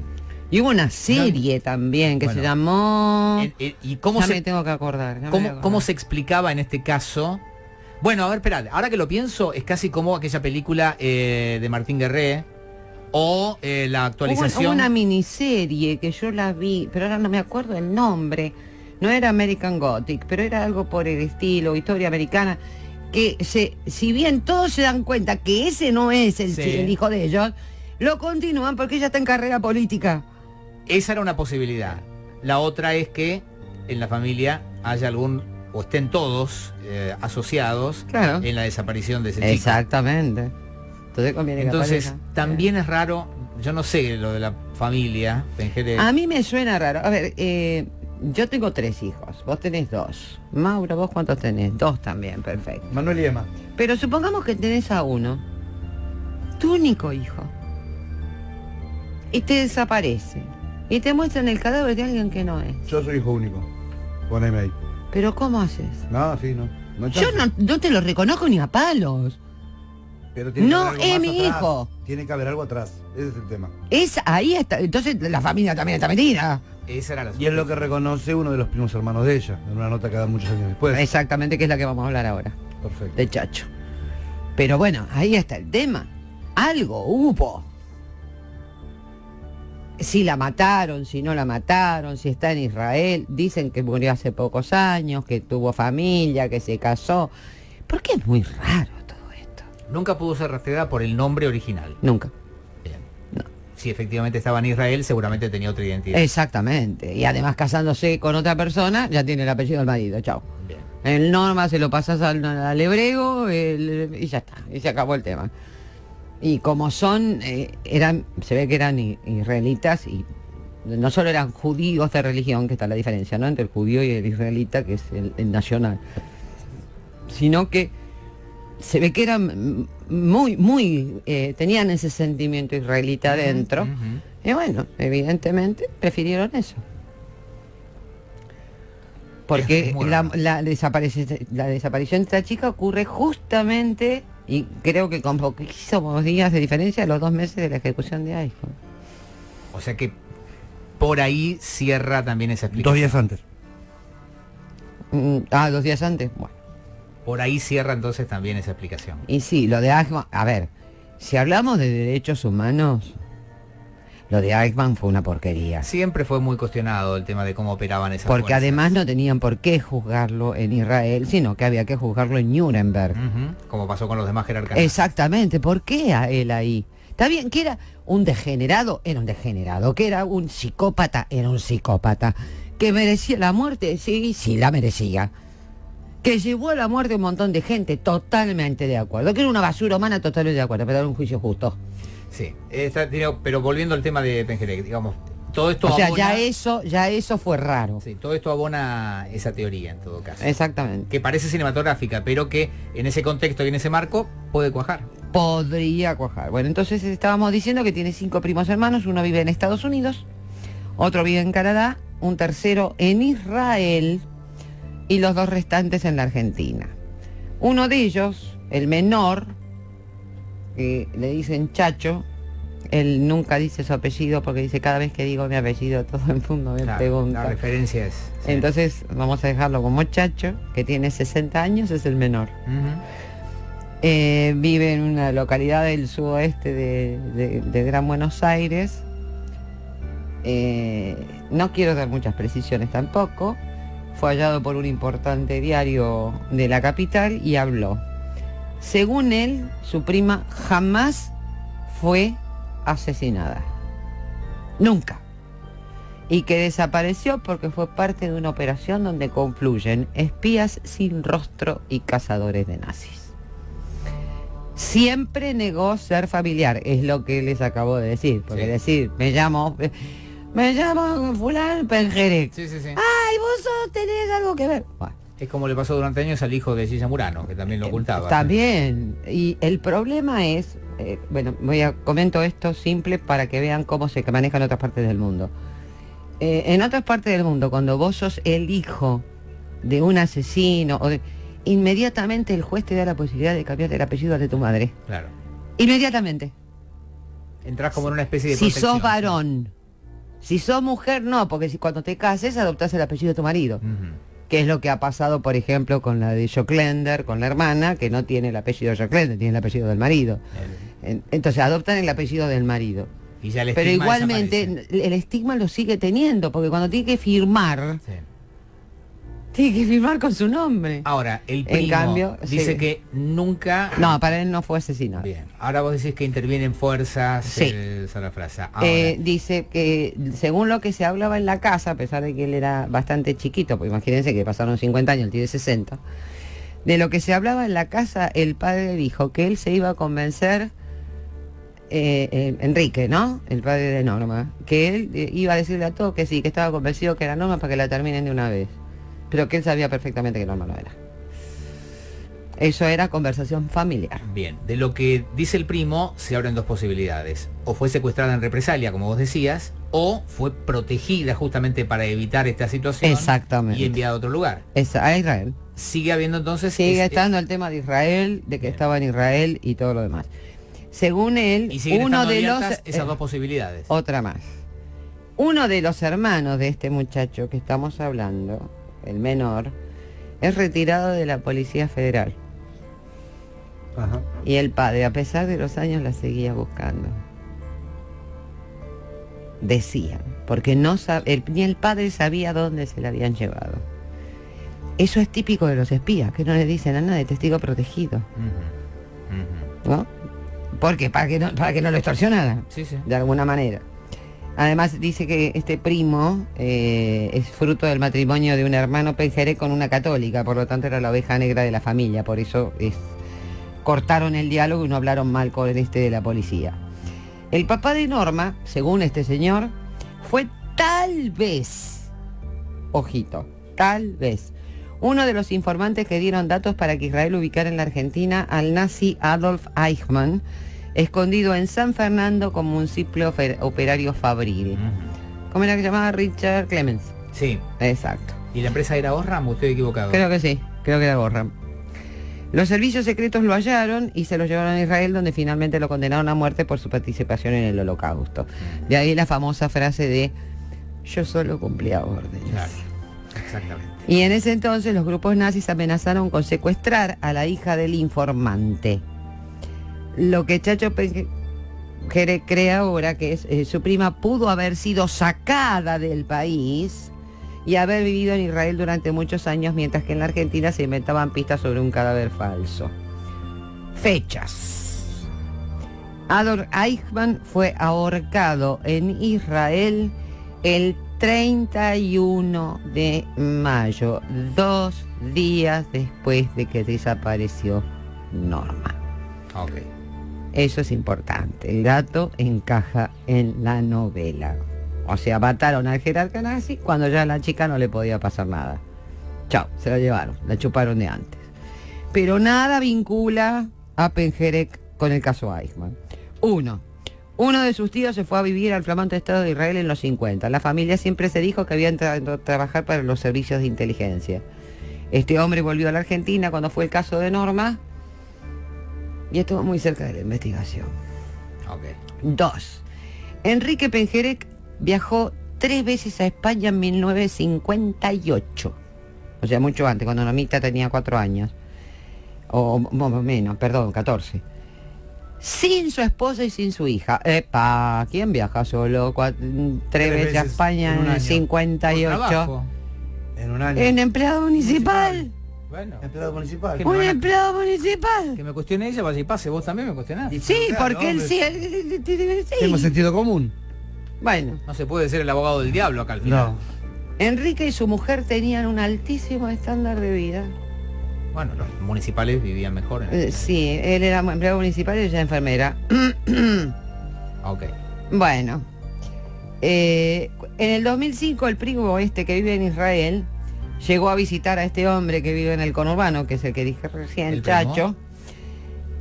Y hubo una serie también que Bueno. se llamó... ¿Y cómo ya se, me tengo que acordar. cómo se explicaba en este caso? Bueno, a ver, esperad, ahora que lo pienso, es casi como aquella película de Martín Guerré o la actualización. Hubo una miniserie que yo la vi, pero ahora no me acuerdo el nombre. No era American Gothic, pero era algo por el estilo, historia americana, que si bien todos se dan cuenta que ese no es el hijo de ellos, lo continúan porque ella está en carrera política. Esa era una posibilidad. La otra es que en la familia haya o estén todos asociados Claro. en la desaparición de ese chico. Exactamente. Entonces conviene que Entonces, aparezca. también es raro, yo no sé lo de la familia, Pengerek. A mí me suena raro. A ver, yo tengo 3 hijos, vos tenés 2. Mauro, ¿vos cuántos tenés? 2 también, perfecto. Manuel y Emma. Pero supongamos que tenés a uno, tu único hijo, y te desaparece, y te muestran el cadáver de alguien que no es. Yo soy hijo único. Poneme ahí. Pero ¿cómo haces? No, sí, no. No hay Yo chance. no te lo reconozco ni a palos. Pero tiene que No, haber algo es más mi atrás. hijo. Tiene que haber algo atrás. Ese es el tema. Ahí está. Entonces la familia también está metida. Esa era la Y es lo que reconoce uno de los primos hermanos de ella, en una nota que da muchos años después. Exactamente, que es la que vamos a hablar ahora. Perfecto. De Chacho. Pero bueno, ahí está el tema. Algo hubo. Si la mataron, si no la mataron, si está en Israel. Dicen que murió hace pocos años, que tuvo familia, que se casó. Porque es muy raro todo esto. Nunca pudo ser rastreada por el nombre original. Nunca. Bien. No. Si efectivamente estaba en Israel, seguramente tenía otra identidad. Exactamente. Y además casándose con otra persona, ya tiene el apellido del marido. Chao. Bien. El Norma se lo pasas al hebreo y ya está. Y se acabó el tema. Y como son, se ve que eran israelitas y no solo eran judíos de religión, que está la diferencia, ¿no?, entre el judío y el israelita, que es el nacional, sino que se ve que eran muy, tenían ese sentimiento israelita adentro, y bueno, evidentemente prefirieron eso. Porque la desaparición de esta chica ocurre justamente, y creo que con poquísimos días de diferencia, a los 2 meses de la ejecución de Aiko. O sea que por ahí cierra también esa explicación. 2 días antes. 2 días antes, bueno. Por ahí cierra entonces también esa explicación. Y sí, lo de Eichmann, a ver, si hablamos de derechos humanos, lo de Eichmann fue una porquería. Siempre fue muy cuestionado el tema de cómo operaban esas Porque fuerzas. además no tenían por qué juzgarlo en Israel, sino que había que juzgarlo en Nuremberg. Como pasó con los demás jerarcas. Exactamente, ¿por qué a él ahí? Está bien, que era un degenerado, que era un psicópata, que merecía la muerte, sí, la merecía. Que llevó a la muerte a un montón de gente, totalmente de acuerdo. Que era una basura humana, totalmente de acuerdo, pero era un juicio justo. Sí, pero volviendo al tema de Pengerek, digamos, todo esto O sea, abona, ya eso fue raro. sí, todo esto abona esa teoría en todo caso. Exactamente. Que parece cinematográfica, pero que en ese contexto y en ese marco puede cuajar. Podría cuajar. Bueno, entonces estábamos diciendo que tiene 5 primos hermanos, uno vive en Estados Unidos, otro vive en Canadá, un tercero en Israel y los 2 restantes en la Argentina. Uno de ellos, el menor, que le dicen Chacho, él nunca dice su apellido porque dice, cada vez que digo mi apellido todo el mundo me Claro, pregunta. la referencia es... sí. Entonces vamos a dejarlo como Chacho, que tiene 60 años, es el menor. Vive en una localidad del sudoeste de Gran Buenos Aires. No quiero dar muchas precisiones tampoco. Fue hallado por un importante diario de la capital y habló. Según él, su prima jamás fue asesinada. Nunca. Y que desapareció porque fue parte de una operación donde confluyen espías sin rostro y cazadores de nazis. Siempre negó ser familiar, es lo que les acabo de decir. Porque Sí. decir, me llamo fulano Pengerek. Sí. Ay, vos tenés algo que ver. Bueno, Es como le pasó durante años al hijo de Gilla Murano, que también lo ocultaba. también. Y el problema es, comento esto simple para que vean cómo se maneja en otras partes del mundo. En otras partes del mundo, cuando vos sos el hijo de un asesino, inmediatamente el juez te da la posibilidad de cambiar el apellido de tu madre. Claro. Inmediatamente. Entrás como en una especie de Si protección. sos varón. Si sos mujer, no, porque si cuando te cases adoptás el apellido de tu marido. Que es lo que ha pasado, por ejemplo, con la de Joclender, con la hermana, que no tiene el apellido Joclender, tiene el apellido del marido. Entonces adoptan el apellido del marido. Y ya el Pero estigma igualmente desaparece. el estigma lo sigue teniendo, porque cuando tiene que firmar, Sí. tiene que firmar con su nombre. Ahora, el primo cambio, dice sí. que nunca... No, para él no fue asesinado. Bien. Ahora vos decís que intervienen fuerzas, Sí. Salafrasa. Ahora, Dice que según lo que se hablaba en la casa, a pesar de que él era bastante chiquito, pues imagínense que pasaron 50 años, él tiene 60, de lo que se hablaba en la casa, el padre dijo que él se iba a convencer, Enrique, ¿no? El padre de Norma, que él iba a decirle a todos que sí, que estaba convencido que era Norma para que la terminen de una vez, pero que él sabía perfectamente que Norma no era. Eso era conversación familiar. bien, de lo que dice el primo se abren 2 posibilidades. O fue secuestrada en represalia, como vos decías, o fue protegida justamente para evitar esta situación. Exactamente. Y enviada a otro lugar. Es a Israel. Sigue habiendo entonces... Sigue estando el tema de Israel, de que Bien. estaba en Israel y todo lo demás. Según él, y siguen uno estando de los... abiertas esas 2 posibilidades. Otra más. Uno de los hermanos de este muchacho que estamos hablando, el menor, es retirado de la Policía Federal. Ajá. Y el padre, a pesar de los años, la seguía buscando. Decían, porque ni el padre sabía dónde se la habían llevado. Eso es típico de los espías, que no le dicen a nadie, testigo protegido, ¿no? ¿Por qué? Para que no lo extorsionaran, Sí, sí. de alguna manera. Además dice que este primo es fruto del matrimonio de un hermano Pengerek con una católica, por lo tanto era la oveja negra de la familia, por eso cortaron el diálogo y no hablaron mal con de la policía. El papá de Norma, según este señor, fue tal vez, ojito, tal vez, uno de los informantes que dieron datos para que Israel ubicara en la Argentina al nazi Adolf Eichmann, escondido en San Fernando como un simple operario fabril. ¿Cómo era que llamaba? Richard Clemens. Sí. Exacto. ¿Y la empresa era Osram o estoy equivocado? Creo que sí, creo que era Gorram. Los servicios secretos lo hallaron y se lo llevaron a Israel, donde finalmente lo condenaron a muerte por su participación en el Holocausto. De ahí la famosa frase de yo solo cumplía órdenes. Claro, exactamente. Y en ese entonces los grupos nazis amenazaron con secuestrar a la hija del informante. Lo que Chacho cree ahora que es su prima pudo haber sido sacada del país y haber vivido en Israel durante muchos años, mientras que en la Argentina se inventaban pistas sobre un cadáver falso. Fechas. Adolf Eichmann fue ahorcado en Israel el 31 de mayo, 2 días después de que desapareció Norma. Ok. Eso es importante. El dato encaja en la novela. O sea, mataron al jerarca nazi cuando ya a la chica no le podía pasar nada. Chao, se la llevaron, la chuparon de antes. Pero nada vincula a Pengerek con el caso Eichmann. Uno de sus tíos se fue a vivir al flamante Estado de Israel en los 50. La familia siempre se dijo que había entrado a trabajar para los servicios de inteligencia. Este hombre volvió a la Argentina cuando fue el caso de Norma y estuvo muy cerca de la investigación. Ok. 2. Enrique Pengerek viajó 3 veces a España en 1958. O sea, mucho antes, cuando Normita tenía 4 años. O menos, perdón, 14. Sin su esposa y sin su hija. Epa, ¿quién viaja solo 3 veces a España en el 58? Trabajo. En un año. ¿En empleado municipal? Bueno. Empleado municipal. ¿Qué? ¿Un van a- empleado municipal? Que me cuestione ella, para si pase, vos también me cuestionás. Sí, Claro, porque él hombre. sí, sí. Tengo sentido común. Bueno, No se puede ser el abogado del diablo acá al final. No. Enrique y su mujer tenían un altísimo estándar de vida. Bueno, los municipales vivían mejor. Sí, él era empleado municipal y ella enfermera. Ok. Bueno, en el 2005 el primo que vive en Israel llegó a visitar a este hombre que vive en el conurbano, que es el que dije recién, ¿El primo? Chacho.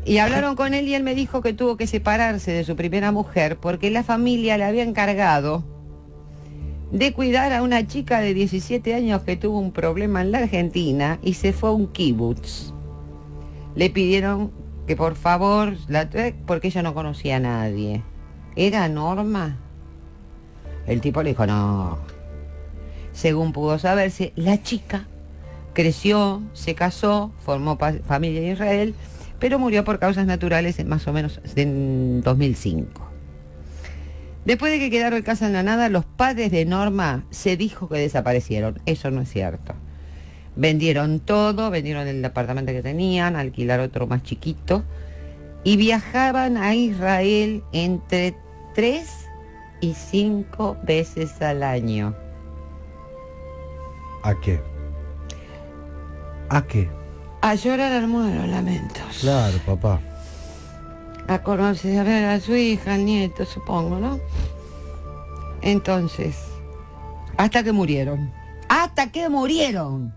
Y hablaron con él y él me dijo que tuvo que separarse de su primera mujer porque la familia le había encargado de cuidar a una chica de 17 años que tuvo un problema en la Argentina y se fue a un kibutz. Le pidieron que por favor porque ella no conocía a nadie. ¿Era Norma? El tipo le dijo no. Según pudo saberse, la chica creció, se casó, formó familia en Israel, pero murió por causas naturales más o menos en 2005. Después de que quedaron en casa en la nada, los padres de Norma se dijo que desaparecieron. Eso no es cierto. Vendieron todo, vendieron el apartamento que tenían, alquilaron otro más chiquito y viajaban a Israel entre 3 y 5 veces al año. ¿A qué? ¿A qué? A llorar al modo de los lamentos. Claro, papá. A conocer, a ver a su hija, al nieto, supongo, ¿no? Entonces, hasta que murieron. ¡Hasta que murieron!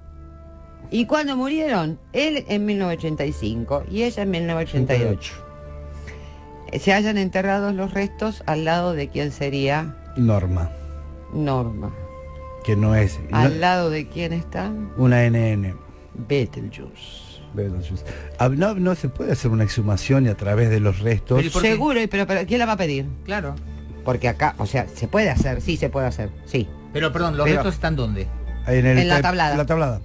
¿Y cuándo murieron? Él en 1985 y ella en 1988. Se hayan enterrado los restos al lado de quién sería Norma, Norma. que no es ¿Al lado de quién están? una NN. Betelgeuse. Betelgeuse. No se puede hacer una exhumación y a través de los restos. Pero ¿y por qué? Seguro, pero ¿quién la va a pedir? Claro. Porque acá, o sea, se puede hacer, sí se puede hacer, sí. Pero perdón, ¿los Pero- restos están dónde? Ahí En la tablada. En la tablada.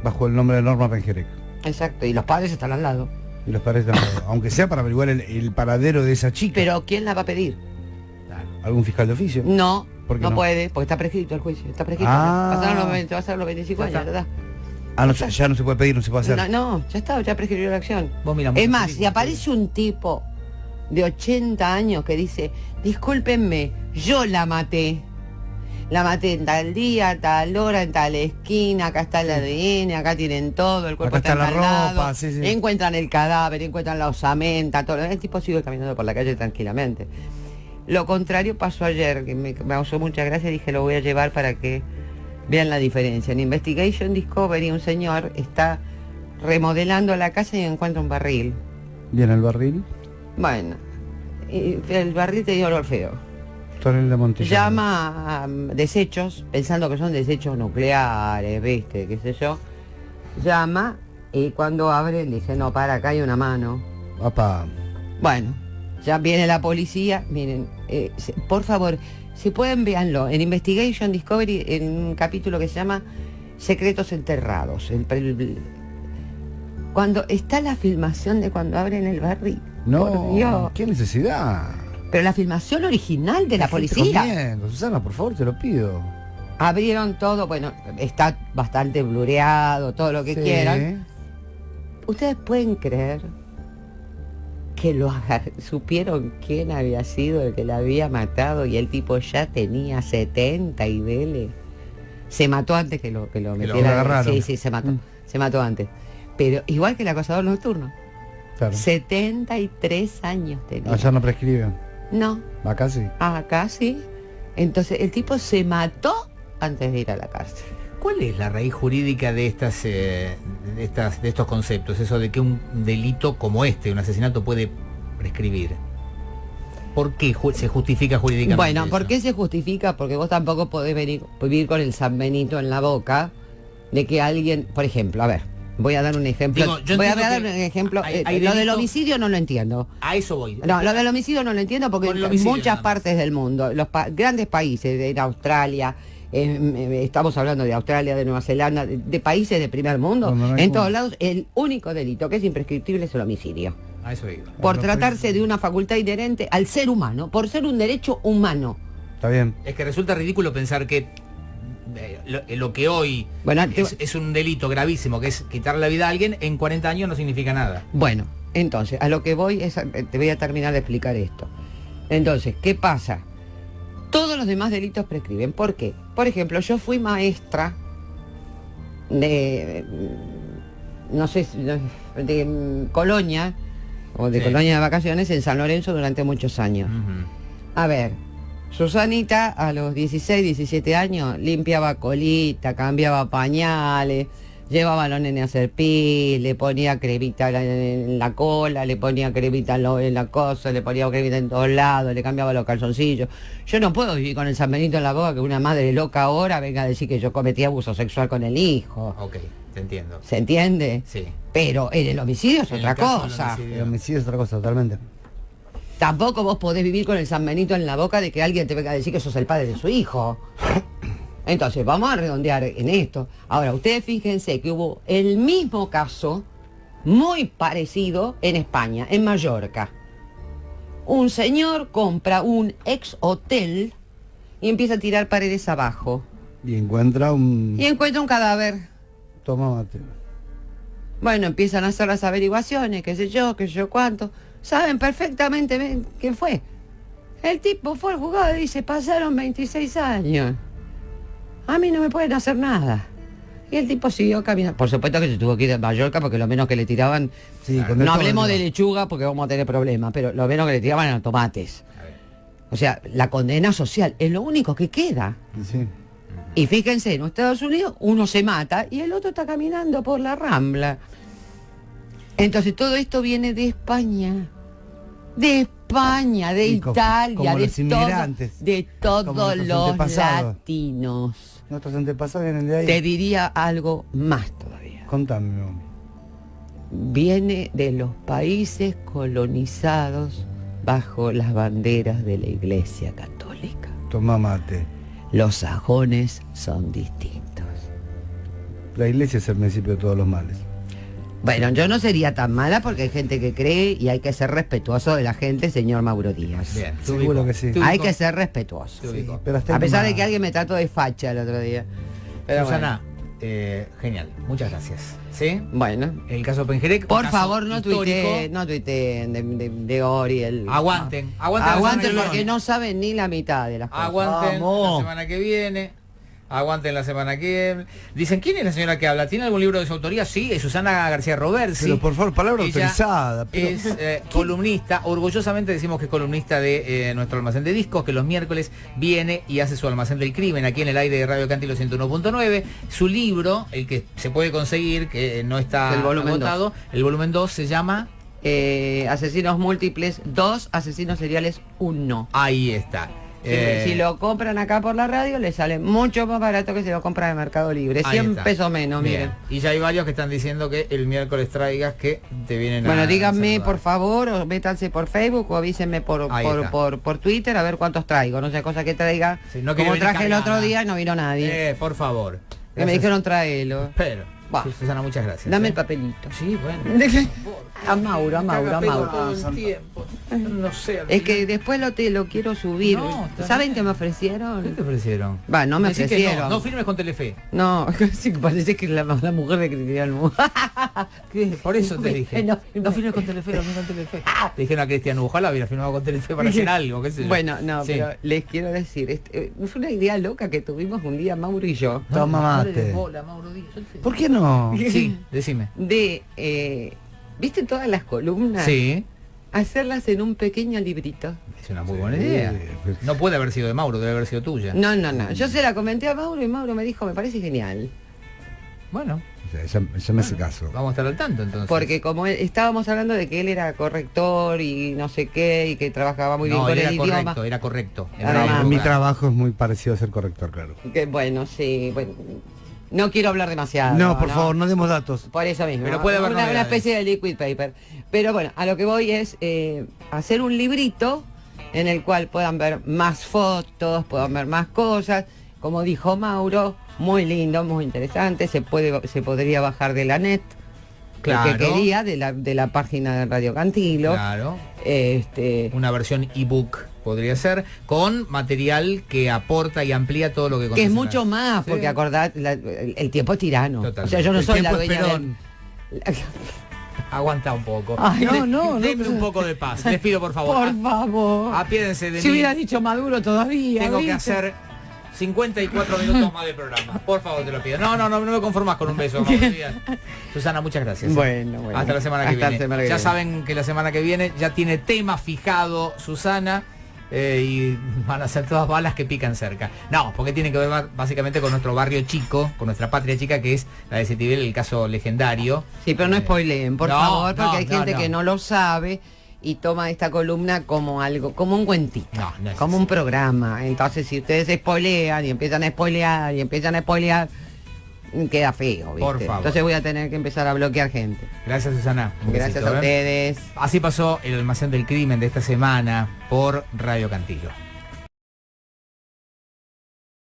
Bajo el nombre de Norma Pengerek. Exacto, y los padres están al lado. Y los padres están, aunque sea para averiguar el paradero de esa chica. Pero ¿quién la va a pedir? ¿Algún fiscal de oficio? No, ¿Por qué no no? puede, porque está prescrito el juicio, está prescrito. Ah. Pasaron los 20, va a ser los 25 Ya años, está. ¿verdad? Ah, no, ya no se puede pedir, no se puede hacer. No, ya está, ya prescribió la acción. Vos mirá, Es muchas más, películas, si aparece un tipo de 80 años que dice, discúlpenme, yo la maté. La maté en tal día, tal hora, en tal esquina, acá está el ADN, acá tienen todo, el cuerpo Acá está está en la tal ropa, lado, sí, sí. encuentran el cadáver, encuentran la osamenta, todo. El tipo sigue caminando por la calle tranquilamente. Lo contrario pasó ayer, que me causó mucha gracia, dije lo voy a llevar para que vean la diferencia. En Investigation Discovery un señor está remodelando la casa y encuentra un barril. Bien, el barril. Bueno, y el barril tenía olor feo. Tonel de Montillón. Llama a desechos, pensando que son desechos nucleares, ¿viste? Qué sé yo. Llama y cuando abre le dice, no, para, acá hay una mano. Papá. Bueno, ya viene la policía. Miren, por favor, si pueden, véanlo. En Investigation Discovery, en un capítulo que se llama Secretos Enterrados. Cuando está la filmación de cuando abren el barril. Por No, Dios. qué necesidad. Pero la filmación original de la gente policía. comiendo. Susana, por favor, te lo pido. Abrieron todo, bueno, está bastante blureado, todo lo que Sí. quieran. ¿Ustedes pueden creer que supieron quién había sido el que la había matado y el tipo ya tenía 70 y dele? Se mató antes que lo metiera. agarraron. Sí, se mató. Se mató antes. Pero igual que el acosador nocturno. Claro. 73 años tenía. Allá no prescriben. No, Acá sí. acá sí. Entonces el tipo se mató antes de ir a la cárcel. ¿Cuál es la raíz jurídica de estos conceptos? Eso de que un delito como un asesinato puede prescribir. ¿Por qué se justifica jurídicamente? Bueno, eso? ¿por qué se justifica? Porque vos tampoco podés vivir con el San Benito en la boca de que alguien, por ejemplo, a ver, voy a dar un ejemplo. Digo, yo voy a entiendo dar un que ejemplo. hay Lo del delito- homicidio no lo entiendo. A eso voy. No, lo del homicidio no lo entiendo porque Con el en homicidio muchas nada más. partes del mundo, los grandes países, en Australia, estamos hablando de Australia, de Nueva Zelanda, de países de primer mundo, Donde no hay en todos como- lados, el único delito que es imprescriptible es el homicidio. A eso iba. Por Bueno, tratarse de una facultad inherente al ser humano, por ser un derecho humano. Está bien. Es que resulta ridículo pensar que lo que hoy Bueno, es un delito gravísimo, que es quitarle la vida a alguien, en 40 años no significa nada. Bueno, entonces, a lo que voy es, te voy a terminar de explicar esto. Entonces, ¿qué pasa? Todos los demás delitos prescriben. ¿Por qué? Por ejemplo, yo fui maestra de, no sé, de Colonia, o de Sí. Colonia de vacaciones en San Lorenzo durante muchos años. Ujú. A ver, Susanita a los 16, 17 años limpiaba colita, cambiaba pañales, llevaba a los nenes a hacer pis, le ponía cremita en la cola, le ponía cremita en la cosa, le ponía cremita en todos lados, le cambiaba los calzoncillos. Yo no puedo vivir con el San Benito en la boca que una madre loca ahora venga a decir que yo cometí abuso sexual con el hijo. Ok, te entiendo. ¿Se entiende? Sí. Pero en el homicidio es En otra el caso del cosa. homicidio. El homicidio es otra cosa, totalmente. Tampoco vos podés vivir con el San Benito en la boca de que alguien te venga a decir que sos el padre de su hijo. Entonces, vamos a redondear en esto. Ahora, ustedes fíjense que hubo el mismo caso, muy parecido, en España, en Mallorca. Un señor compra un ex hotel y empieza a tirar paredes abajo. Y encuentra un... Y encuentra un cadáver. Toma mate. Bueno, empiezan a hacer las averiguaciones, qué sé yo cuánto. Saben perfectamente quién fue. El tipo fue al juzgado y dice, pasaron 26 años. A mí no me pueden hacer nada. Y el tipo siguió caminando. Por supuesto que se tuvo que ir a Mallorca porque lo menos que le tiraban... Sí, con no esto hablemos no. de lechuga porque vamos a tener problemas, pero lo menos que le tiraban eran tomates. A ver. O sea, la condena social es lo único que queda. Sí. Y fíjense, en Estados Unidos uno se mata y el otro está caminando por la Rambla. Entonces todo esto viene de España. De España, de Y Italia, como de los inmigrantes. de Como todos nuestros los antepasados. latinos. Nuestros antepasados vienen de ahí. Te diría algo más todavía. Contame, mami. Viene de los países colonizados bajo las banderas de la Iglesia Católica. Toma mate. Los sajones son distintos. La iglesia es el principio de todos los males. Bueno, yo no sería tan mala porque hay gente que cree y hay que ser respetuoso de la gente, señor Mauro Díaz. Bien. te Seguro ubico. que sí. Te Hay ubico. que ser respetuoso. Te ubico. pero hasta A ahí pesar de nomás. que alguien me trató de facha el otro día. Pero Susana, genial. Muchas gracias. ¿Sí? bueno. El caso Pengerec. Por caso favor, no histórico. tuiteen de Ori. Aguanten. Aguanten la Aguanten semana que porque viene. no saben ni la mitad de las cosas. Aguanten la Vamos. semana que viene. Aguanten la semana que... Dicen, ¿quién es la señora que habla? ¿Tiene algún libro de su autoría? Sí, es Susana García Roversi. Pero por favor, palabra Ella autorizada. Pero... Es columnista, orgullosamente decimos que es columnista de nuestro almacén de discos, que los miércoles viene y hace su almacén del crimen aquí en el aire de Radio Cantilo 101.9. Su libro, el que se puede conseguir, que no está El volumen agotado, el volumen 2 se llama... Asesinos múltiples 2, asesinos seriales 1. Ahí está. Si lo compran acá por la radio, le sale mucho más barato que si lo compran en Mercado Libre. Ahí 100 está. pesos menos, Bien. miren. Y ya hay varios que están diciendo que el miércoles traigas que te vienen Bueno, a díganme saludar. por favor, o métanse por Facebook o avísenme Ahí está. por Twitter a ver cuántos traigo. No sé, cosa que traiga. Sí, no quiere como venir traje el cargada. otro día y no vino nadie. Por favor. que me Gracias. dijeron tráelo. Pero, Va. sí, Susana, muchas gracias. Dame ¿eh? el papelito. Sí, bueno. A Mauro, a Mauro, a Mauro. Todo el tiempo. No sé. al Es que final. después lo quiero subir. No, está ¿Saben bien. qué me ¿Qué ofrecieron? te ofrecieron? Va, no me Decí que ofrecieron. no firmes con Telefe. No, sí, parece que la mujer de Cristian. ¿Qué? Por eso te dije. No, No firmes con Telefe, no firmes con Telefe. Le dijeron a Cristian, ojalá hubiera firmado con Telefe para hacer algo, qué sé yo. Bueno, no, Sí. pero les quiero decir, fue una idea loca que tuvimos un día Mauro y yo, Toma No le des mate. bola, Mauro Díaz. ¿Por qué no? Sí, decime. de, ¿viste todas las columnas? Sí. Hacerlas en un pequeño librito. Es una muy buena idea. No puede haber sido de Mauro, debe haber sido tuya. No, no, no. Yo se la comenté a Mauro y Mauro me dijo, me parece genial. Bueno, O sea, ya me hace caso. vamos a estar al tanto entonces. Porque como estábamos hablando de que él era corrector y no sé qué, y que trabajaba muy bien no, con era el correcto, idioma. era correcto. Además, Mi trabajo es muy parecido a ser corrector, claro. Que bueno, sí, bueno, no quiero hablar demasiado. No, por favor, no demos datos. Por eso mismo. Pero puede haber una novedades. especie de liquid paper. Pero bueno, a lo que voy es hacer un librito en el cual puedan ver más fotos, puedan ver más cosas. Como dijo Mauro, muy lindo, muy interesante. Se podría bajar de la net, Claro. lo que quería, de la página de Radio Cantilo. Claro. Una Una versión ebook podría ser, con material que aporta y amplía todo lo que que es conoces. mucho más, Sí. porque acordad, el tiempo es tirano. Totalmente. O sea, yo no El soy la tiempo es dueña Perón. Aguanta un poco. Ay, Deme un poco de paz. Les pido por favor. Por favor. Apiédense de Si mí. hubiera dicho Maduro todavía. Tengo que ¿viste? hacer 54 minutos más de programa. Por favor, te lo pido. No me conformas con un beso. Mauro Díaz. Susana, muchas gracias. Bueno. Hasta la semana que Hasta la viene. semana que Ya viene. saben que la semana que viene ya tiene tema fijado Susana. Y van a ser todas balas que pican cerca. No, porque tiene que ver básicamente con nuestro barrio chico, con nuestra patria chica, que es la de Cetibel, el caso legendario. Sí, pero no spoileen, por no, favor, porque no, hay no, gente no. que no lo sabe y toma esta columna como algo, como un cuentito, No es como así. un programa. Entonces, si ustedes spoilean y empiezan a spoilear, queda feo, ¿viste? Por favor. Entonces voy a tener que empezar a bloquear gente. Gracias, Susana. Un Gracias besito, a ustedes. Así pasó el almacén del crimen de esta semana por Radio Cantillo.